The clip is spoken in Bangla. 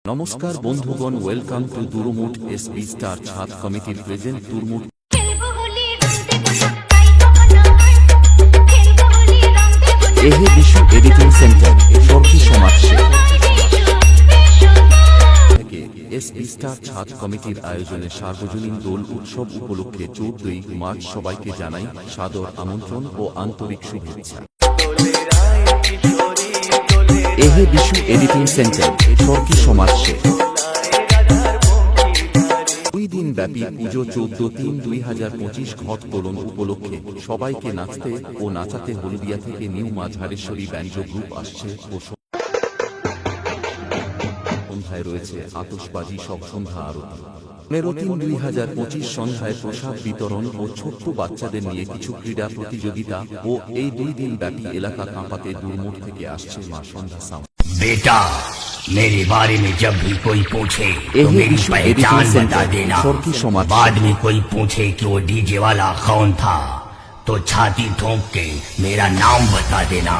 নমস্কার বন্ধুগণ, ওয়েলকাম টু দুরুমুট এসবি স্টার ছাদ কমিটির প্রেজেন্ট দুরুমুট এহে বিশু এডিটিং সেন্টার সরকি সমাজ থেকে এসবি স্টার ছাদ কমিটির আয়োজনে সার্বজনীন দোল উৎসব উপলক্ষে 14ই মার্চ সবাইকে জানাই সাদর আমন্ত্রণ ও আন্তরিক শুভেচ্ছা। এহে বিশু এডিটিং সেন্টার সরকি সমাজ 2 দিন ব্যাপী পুজো 14-3-2025 ঘট তোলন উপলক্ষে সবাইকে নাচতে ও নাচাতে হলদিয়া থেকে নিউ মাঝারেশ্বরী ব্যান্ড গ্রুপ আসছে ও সন্ধ্যায় রয়েছে আতশবাজি সব সন্ধ্যা আরতি। 15-3-2025 সন্ধ্যায় প্রসাদ বিতরণ ও ছোট্ট বাচ্চাদের নিয়ে কিছু ক্রীড়া প্রতিযোগিতা ও এই 2 দিন ব্যাপী এলাকা কাঁপাতে দুরমুট থেকে আসছে মা সন্ধ্যা সাউন্ড। बेटा मेरे बारे में जब भी कोई पूछे तो मेरी पहचान बता देना। बाद में कोई पूछे कि वो डीजे वाला कौन था तो छाती ठोक के मेरा नाम बता देना।